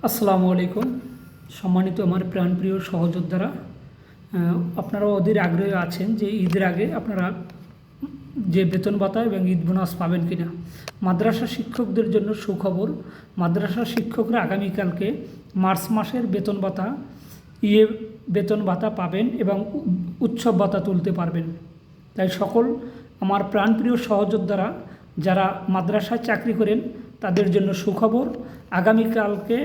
আসসালামু আলাইকুম। সম্মানিত আমার প্রাণপ্রিয় সহযোদ্ধারা, আপনারা অধীর আগ্রহে আছেন যে ঈদের আগে আপনারা যে বেতন ভাতা এবং ঈদ বোনাস পাবেন কিনা। মাদ্রাসা শিক্ষকদের জন্য সুখবর। মাদ্রাসা শিক্ষকরা আগামীকালকে মার্চ মাসের বেতন ভাতা বেতন ভাতা পাবেন এবং উৎসব ভাতা তুলতে পারবেন। তাই সকল আমার প্রাণপ্রিয় সহযোদ্ধারা যারা মাদ্রাসায় চাকরি করেন তাদের জন্য সুখবর। আগামীকালকে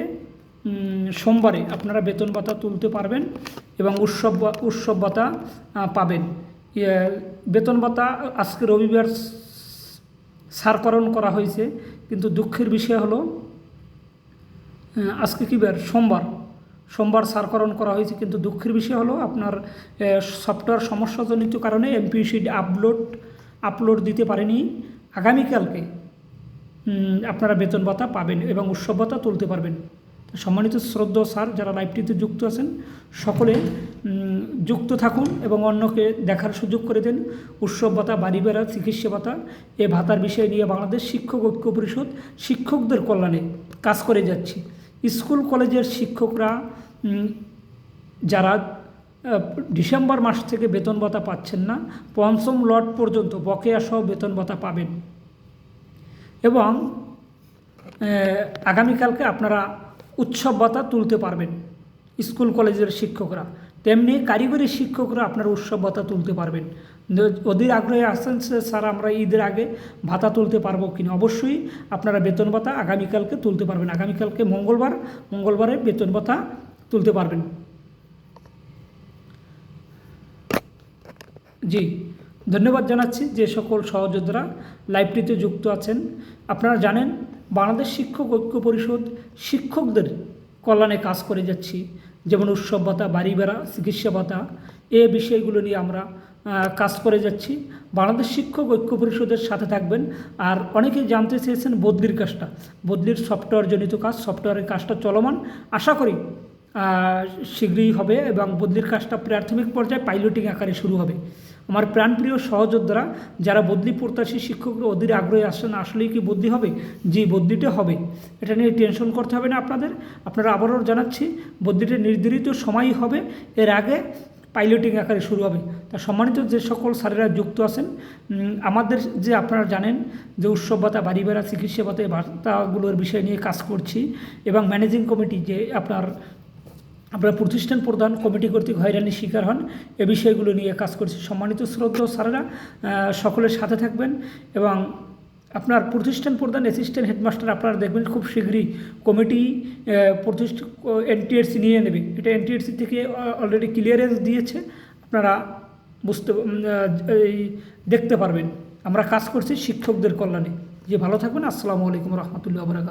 সোমবারে আপনারা বেতন ভাতা তুলতে পারবেন এবং উৎসব ভাতা পাবেন। বেতন ভাতা আজকে রবিবার সারকরণ করা হয়েছে, কিন্তু দুঃখের বিষয় হলো আজকে কী বার? সোমবার সারকরণ করা হয়েছে, কিন্তু দুঃখের বিষয় হলো আপনার সফটওয়্যার সমস্যাজনিত কারণে এমপি শিট আপলোড দিতে পারেনি। আগামীকালকে আপনারা বেতন ভাতা পাবেন এবং উৎসব ভাতা তুলতে পারবেন। সম্মানিত শ্রদ্ধেয় স্যার, যারা লাইভটিতে যুক্ত আছেন সকলে যুক্ত থাকুন এবং অন্যকে দেখার সুযোগ করে দেন। উৎসব ভাতা, বাড়ি ভাড়া, চিকিৎসা ভাতা, এ ভাতার বিষয় নিয়ে বাংলাদেশ শিক্ষক ঐক্য পরিষদ শিক্ষকদের কল্যাণে কাজ করে যাচ্ছি। স্কুল কলেজের শিক্ষকরা যারা ডিসেম্বর মাস থেকে বেতন ভাতা পাচ্ছেন না, পঞ্চম লট পর্যন্ত বকেয়া সহ বেতন ভাতা পাবেন এবং আগামীকালকে আপনারা উৎসব ভাতা তুলতে পারবেন। স্কুল কলেজের শিক্ষকরা, তেমনি কারিগরি শিক্ষকরা আপনারা উৎসব ভাতা তুলতে পারবেন। অধীর আগ্রহে আসছেন স্যার আমরা ঈদের আগে ভাতা তুলতে পারবো কিনা। অবশ্যই আপনারা বেতন ভাতা আগামীকালকে তুলতে পারবেন। আগামীকালকে মঙ্গলবারে বেতন ভাতা তুলতে পারবেন। জি, ধন্যবাদ জানাচ্ছি যে সকল সহযোদ্ধারা লাইভটিতে যুক্ত আছেন। আপনারা জানেন বাংলাদেশ শিক্ষক ঐক্য পরিষদ শিক্ষকদের কল্যাণে কাজ করে যাচ্ছি, যেমন উৎসব ভাতা, বাড়ি ভাড়া, চিকিৎসা ভাতা, এই বিষয়গুলো নিয়ে আমরা কাজ করে যাচ্ছি। বাংলাদেশ শিক্ষক ঐক্য পরিষদের সাথে থাকবেন। আর অনেকেই জানতে চেয়েছেন বদলির সফটওয়্যারজনিত কাজ, সফটওয়্যারের কাজটা চলমান, আশা করি শীঘ্রই হবে এবং বদলির কাজটা প্রাথমিক পর্যায়ে পাইলটিং আকারে শুরু হবে। আমার প্রাণপ্রিয় সহযোদ্ধারা যারা বদলি প্রত্যাশী শিক্ষকরা অধীর আগ্রহে আসছেন, আসলেই কি বদলি হবে? জি, বদলিটা হবে, এটা নিয়ে টেনশন করতে হবে না আপনারা আবারও জানাচ্ছি বদলিটা নির্ধারিত সময়ই হবে, এর আগে পাইলটিং আকারে শুরু হবে। তা সম্মানিত যে সকল স্যারেরা যুক্ত আছেন, আমাদের যে আপনারা জানেন যে উৎসব ভাতা, বাড়ি ভাড়া, চিকিৎসা ভাতা, এই ভাতাগুলোর বিষয় নিয়ে কাজ করছি এবং ম্যানেজিং কমিটি যে আপনার প্রতিষ্ঠান প্রধান কমিটি কর্তৃক হয়রানির শিকার হন, এ বিষয়গুলো নিয়ে কাজ করছি। সম্মানিত শ্রদ্ধেয় স্যারেরা সকলের সাথে থাকবেন এবং আপনার প্রতিষ্ঠান প্রধান, অ্যাসিস্ট্যান্ট হেডমাস্টার আপনারা দেখবেন খুব শীঘ্রই কমিটি এনটিআরসি নিয়ে নেবে। এটা এনটিআরসি থেকে অলরেডি ক্লিয়ারেন্স দিয়েছে, আপনারা দেখতে পারবেন। আমরা কাজ করছি শিক্ষকদের কল্যাণে। যে ভালো থাকবেন। আসসালামু আলাইকুম রহমতুল্লাহ বারাকাতুহু।